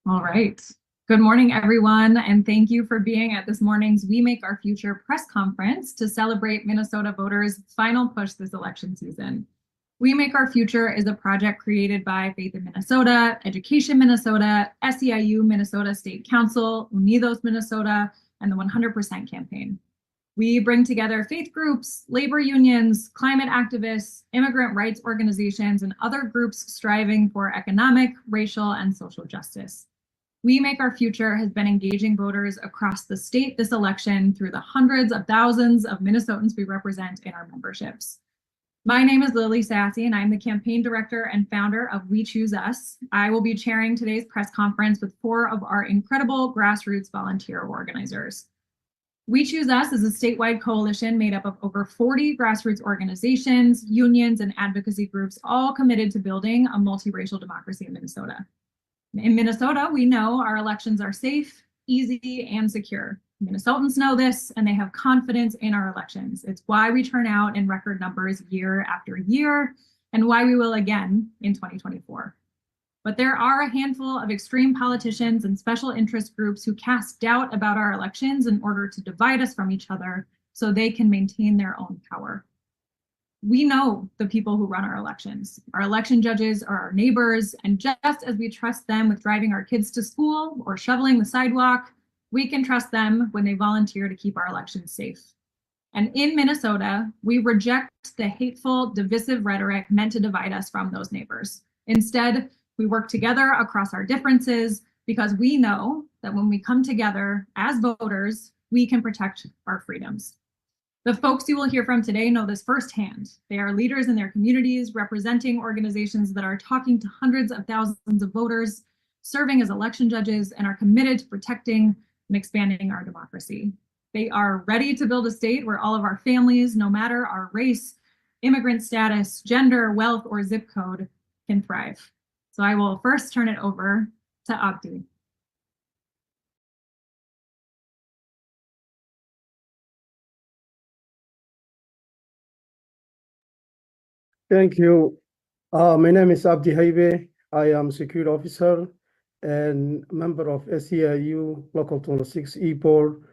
All right. Good morning, everyone, and thank you for being at this morning's We Make Our Future press conference to celebrate Minnesota voters' final push this election season. We Make Our Future is a project created by Faith in Minnesota, Education Minnesota, SEIU Minnesota State Council, Unidos Minnesota, and the 100% campaign. We bring together faith groups, labor unions, climate activists, immigrant rights organizations, and other groups striving for economic, racial, and social justice. We Make Our Future has been engaging voters across the state this election through the hundreds of thousands of Minnesotans we represent in our memberships. My name is Lily Sassy, and I'm the campaign director and founder of We Choose Us. I will be chairing today's press conference with 4 of our incredible grassroots volunteer organizers. We Choose Us is a statewide coalition made up of over 40 grassroots organizations, unions, and advocacy groups, all committed to building a multiracial democracy in Minnesota. In Minnesota, we know our elections are safe, easy, and secure. Minnesotans know this, and they have confidence in our elections. It's why we turn out in record numbers year after year, and why we will again in 2024. But there are a handful of extreme politicians and special interest groups who cast doubt about our elections in order to divide us from each other so they can maintain their own power. We know the people who run our elections. Our election judges are our neighbors, and just as we trust them with driving our kids to school or shoveling the sidewalk, we can trust them when they volunteer to keep our elections safe. And in Minnesota, we reject the hateful, divisive rhetoric meant to divide us from those neighbors. Instead, we work together across our differences because we know that when we come together as voters, we can protect our freedoms. The folks you will hear from today know this firsthand. They are leaders in their communities, representing organizations that are talking to hundreds of thousands of voters, serving as election judges, and are committed to protecting and expanding our democracy. They are ready to build a state where all of our families, no matter our race, immigrant status, gender, wealth, or zip code, can thrive. So I will first turn it over to Abdi. Thank you. My name is Abdi Haibe. I am security officer and member of SEIU Local 26 E-Board.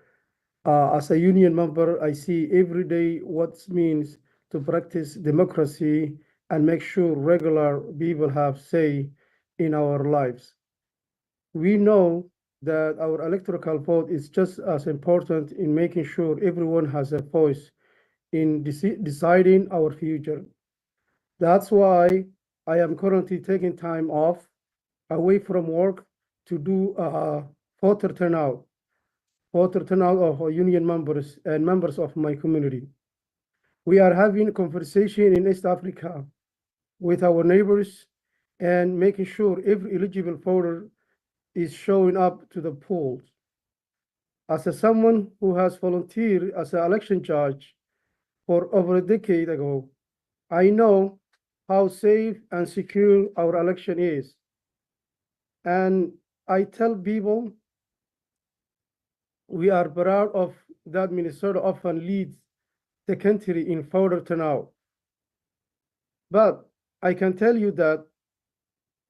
As a union member, I see every day what it means to practice democracy and make sure regular people have say in our lives. We know that our electoral vote is just as important in making sure everyone has a voice in deciding our future. That's why I am currently taking time off away from work to do voter turnout of our union members and members of my community. We are having a conversation in East Africa with our neighbors and making sure every eligible voter is showing up to the polls. As someone who has volunteered as an election judge for over a decade ago, I know how safe and secure our election is. And I tell people we are proud of that Minnesota often leads the country in voter turnout. But I can tell you that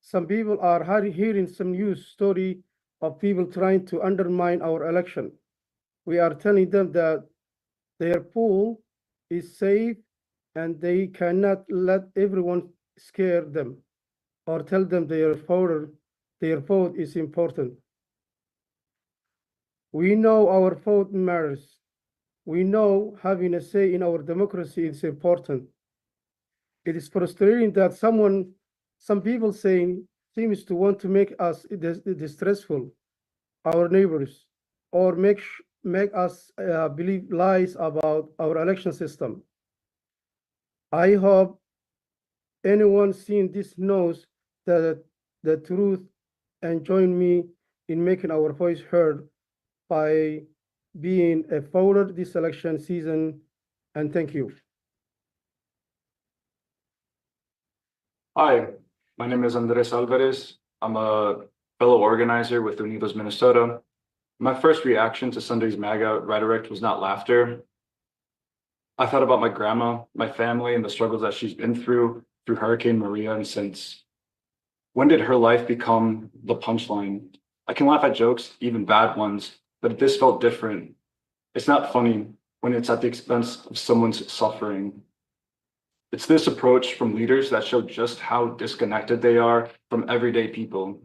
some people are hearing some news story of people trying to undermine our election. We are telling them that their poll is safe and they cannot let everyone scare them or tell them their vote is important. We know our vote matters. We know having a say in our democracy is important. It is frustrating that some people seems to want to make us distressful, our neighbors, or make us believe lies about our election system. I hope anyone seeing this knows the truth and join me in making our voice heard by being a voter this election season. And thank you. Hi, my name is Andres Alvarez. I'm a fellow organizer with Unidos Minnesota. My first reaction to Sunday's MAGA rhetoric was not laughter. I thought about my grandma, my family, and the struggles that she's been through Hurricane Maria, and since when did her life become the punchline? I can laugh at jokes, even bad ones, but this felt different. It's not funny when it's at the expense of someone's suffering. It's this approach from leaders that show just how disconnected they are from everyday people.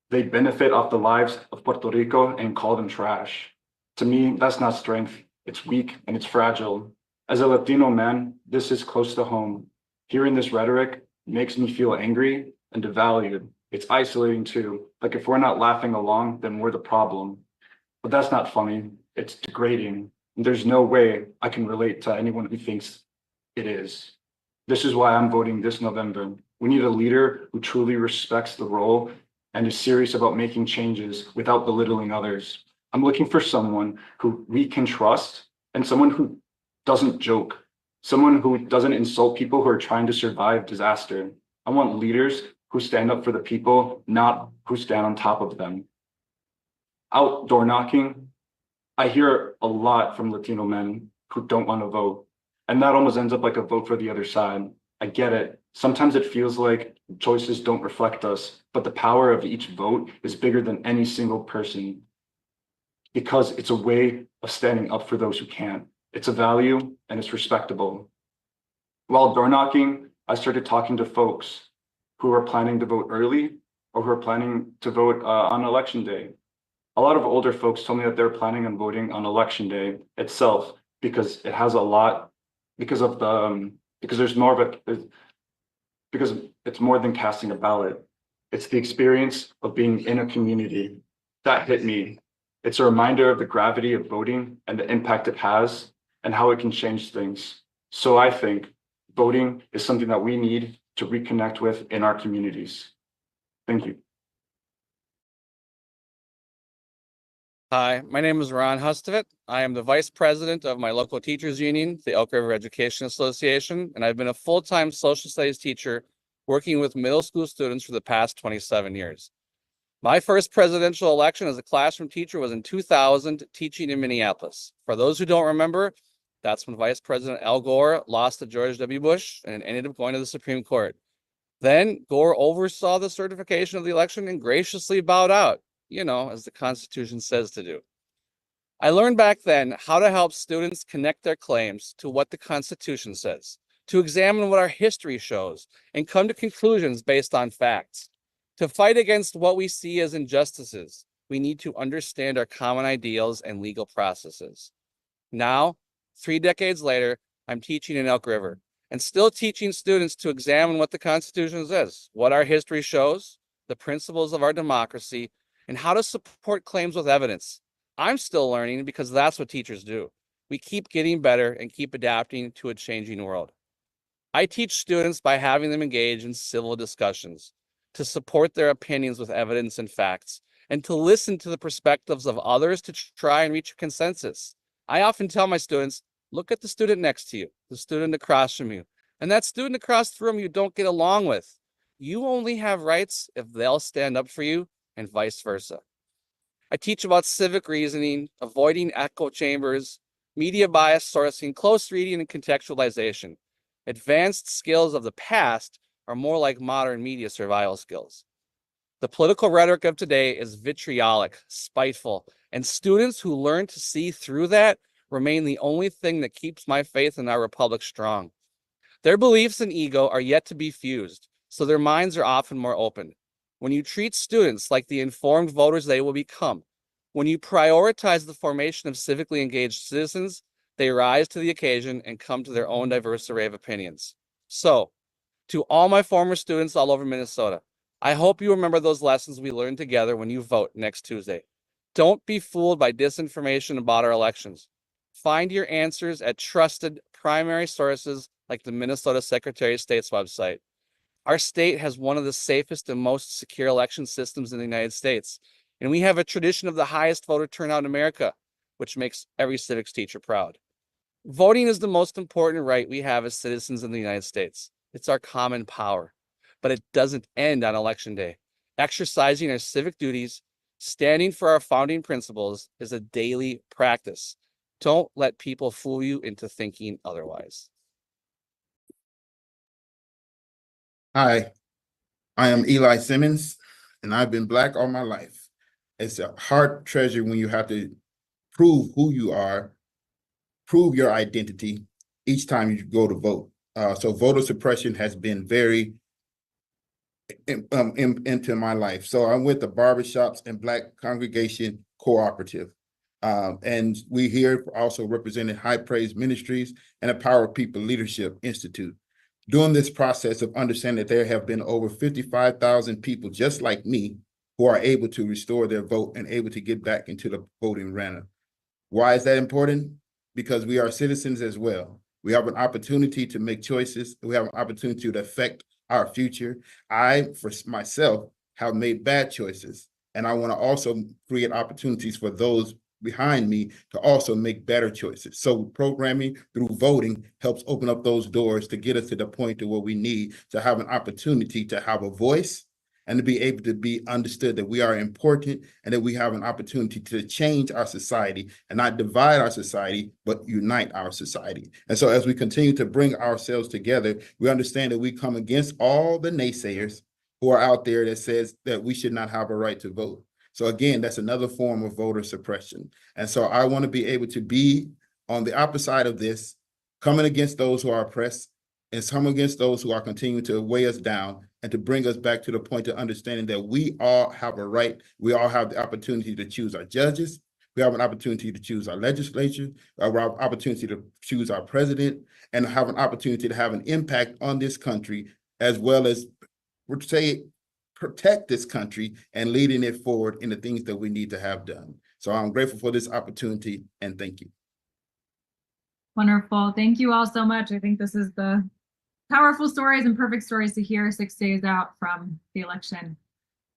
They benefit off the lives of Puerto Rico and call them trash. To me, that's not strength. It's weak and it's fragile. As a Latino man, this is close to home. Hearing this rhetoric makes me feel angry and devalued. It's isolating too. Like if we're not laughing along, then we're the problem. But that's not funny. It's degrading. There's no way I can relate to anyone who thinks it is. This is why I'm voting this November. We need a leader who truly respects the role and is serious about making changes without belittling others. I'm looking for someone who we can trust and someone who doesn't joke, someone who doesn't insult people who are trying to survive disaster. I want leaders who stand up for the people, not who stand on top of them. Out door knocking, I hear a lot from Latino men who don't want to vote. And that almost ends up like a vote for the other side. I get it. Sometimes it feels like choices don't reflect us, but the power of each vote is bigger than any single person because it's a way of standing up for those who can't. It's a value and it's respectable. While door knocking, I started talking to folks who are planning to vote early or who are planning to vote on election day. A lot of older folks told me that they're planning on voting on election day itself because it has a lot, because there's more of a, because it's more than casting a ballot. It's the experience of being in a community. That hit me. It's a reminder of the gravity of voting and the impact it has and how it can change things. So I think voting is something that we need to reconnect with in our communities. Thank you. Hi, my name is Ron Hustovit. I am the vice president of my local teachers union, the Elk River Education Association, and I've been a full-time social studies teacher working with middle school students for the past 27 years. My first presidential election as a classroom teacher was in 2000, teaching in Minneapolis. For those who don't remember, that's when Vice President Al Gore lost to George W. Bush and ended up going to the Supreme Court. Then Gore oversaw the certification of the election and graciously bowed out, as the Constitution says to do. I learned back then how to help students connect their claims to what the Constitution says, to examine what our history shows, and come to conclusions based on facts. To fight against what we see as injustices, we need to understand our common ideals and legal processes. Now, 3 decades later, I'm teaching in Elk River and still teaching students to examine what the Constitution says, what our history shows, the principles of our democracy, and how to support claims with evidence. I'm still learning because that's what teachers do. We keep getting better and keep adapting to a changing world. I teach students by having them engage in civil discussions, to support their opinions with evidence and facts, and to listen to the perspectives of others to try and reach a consensus. I often tell my students, look at the student next to you, the student across from you, and that student across the room you don't get along with. You only have rights if they'll stand up for you, and vice versa. I teach about civic reasoning, avoiding echo chambers, media bias sourcing, close reading, and contextualization. Advanced skills of the past are more like modern media survival skills. The political rhetoric of today is vitriolic, spiteful, and students who learn to see through that remain the only thing that keeps my faith in our republic strong. Their beliefs and ego are yet to be fused, so their minds are often more open. When you treat students like the informed voters they will become, when you prioritize the formation of civically engaged citizens, they rise to the occasion and come to their own diverse array of opinions. So, to all my former students all over Minnesota, I hope you remember those lessons we learned together when you vote next Tuesday. Don't be fooled by disinformation about our elections. Find your answers at trusted primary sources like the Minnesota Secretary of State's website. Our state has one of the safest and most secure election systems in the United States, and we have a tradition of the highest voter turnout in America, which makes every civics teacher proud. Voting is the most important right we have as citizens in the United States. It's our common power, but it doesn't end on Election Day. Exercising our civic duties, standing for our founding principles is a daily practice. Don't let people fool you into thinking otherwise. Hi, I am Eli Simmons, and I've been Black all my life. It's a hard treasure when you have to prove who you are, prove your identity each time you go to vote. So voter suppression has been very into my life. So I'm with the Barbershops and Black Congregation Cooperative. And we here also represented High Praise Ministries and Empower People Leadership Institute. During this process of understanding that there have been over 55,000 people just like me who are able to restore their vote and able to get back into the voting arena. Why is that important? Because we are citizens as well. We have an opportunity to make choices. We have an opportunity to affect our future. I, for myself, have made bad choices, and I want to also create opportunities for those behind me to also make better choices. So programming through voting helps open up those doors to get us to the point to where we need to have an opportunity to have a voice and to be able to be understood that we are important and that we have an opportunity to change our society and not divide our society, but unite our society. And so as we continue to bring ourselves together, we understand that we come against all the naysayers who are out there that says that we should not have a right to vote. So again, that's another form of voter suppression. And so I want to be able to be on the opposite side of this, coming against those who are oppressed and coming against those who are continuing to weigh us down and to bring us back to the point of understanding that we all have a right, we all have the opportunity to choose our judges, we have an opportunity to choose our legislature, we have an opportunity to choose our president, and have an opportunity to have an impact on this country, as well as, say, protect this country and leading it forward in the things that we need to have done. So I'm grateful for this opportunity, and thank you. Wonderful. Thank you all so much. I think this is the powerful stories and perfect stories to hear 6 days out from the election.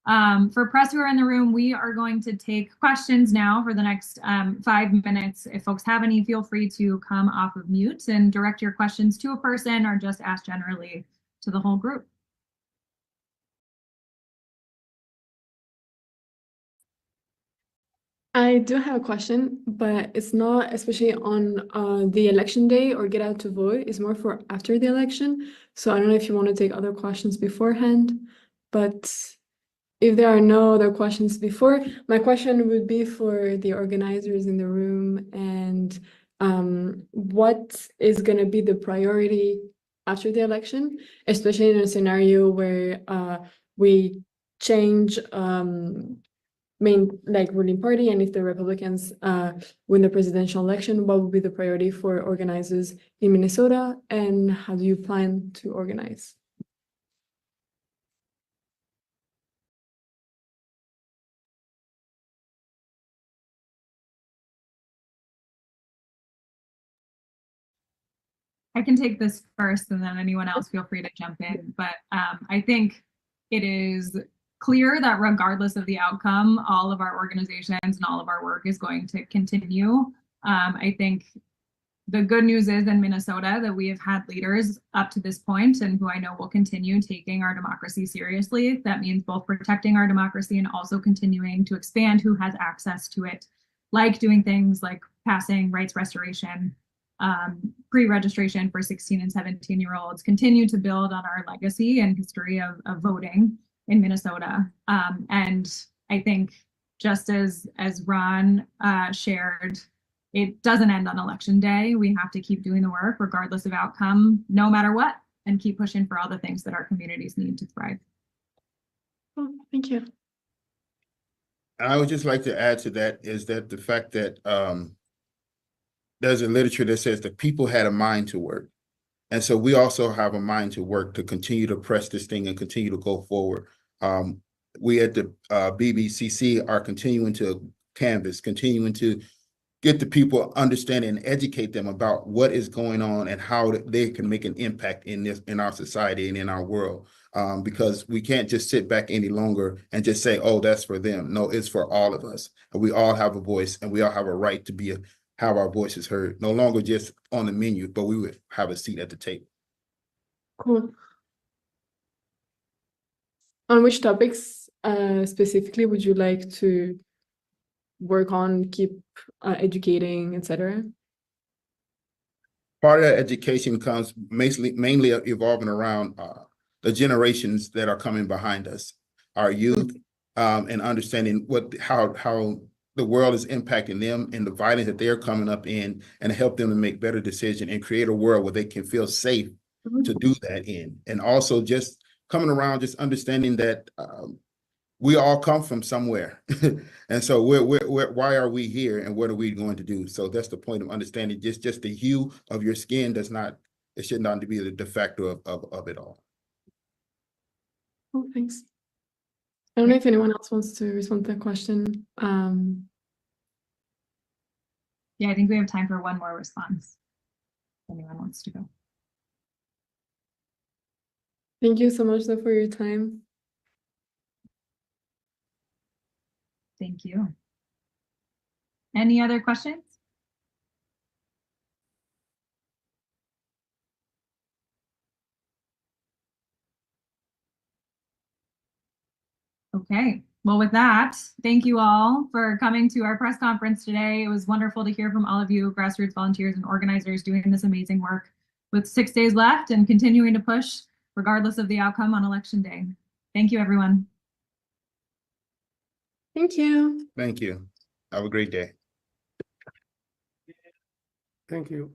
For press who are in the room, we are going to take questions now for the next 5 minutes. If folks have any, feel free to come off of mute and direct your questions to a person or just ask generally to the whole group. I do have a question, but it's not especially on the election day or get out to vote. It's more for after the election. So I don't know if you want to take other questions beforehand, but if there are no other questions before, my question would be for the organizers in the room and what is going to be the priority after the election, especially in a scenario where we change main ruling party, and if the Republicans win the presidential election, what would be the priority for organizers in Minnesota, and how do you plan to organize? I can take this first and then anyone else feel free to jump in. But I think it is clear that regardless of the outcome, all of our organizations and all of our work is going to continue. I think the good news is in Minnesota that we have had leaders up to this point and who I know will continue taking our democracy seriously. That means both protecting our democracy and also continuing to expand who has access to it, like doing things like passing rights restoration, pre-registration for 16 and 17-year-olds, continue to build on our legacy and history of voting in Minnesota. And I think just as Ron shared, it doesn't end on election day. We have to keep doing the work regardless of outcome, no matter what, and keep pushing for all the things that our communities need to thrive. Oh, thank you. And I would just like to add to that is that the fact that there's a literature that says that people had a mind to work. And so we also have a mind to work to continue to press this thing and continue to go forward. We at the BBCC are continuing to canvas, continuing to get the people understanding and educate them about what is going on and how they can make an impact in our society and in our world. Because we can't just sit back any longer and just say, oh, that's for them. No, it's for all of us. And we all have a voice and we all have a right to have our voices heard, no longer just on the menu, but we would have a seat at the table. Cool. On which topics specifically would you like to work on, keep educating, etc.? Part of that education comes mainly evolving around the generations that are coming behind us, our youth, and understanding how the world is impacting them and the violence that they're coming up in, and help them to make better decisions and create a world where they can feel safe to do that in. And also just coming around, just understanding that we all come from somewhere. And so why are we here and what are we going to do? So that's the point of understanding, just the hue of your skin it should not be the de facto of it all. Oh, thanks. I don't know if anyone else wants to respond to that question. Yeah, I think we have time for one more response. If anyone wants to go. Thank you so much though for your time. Thank you. Any other questions? Okay, well, with that, thank you all for coming to our press conference today. It was wonderful to hear from all of you grassroots volunteers and organizers doing this amazing work with 6 days left and continuing to push regardless of the outcome on election day. Thank you, everyone. Thank you. Thank you. Have a great day. Thank you.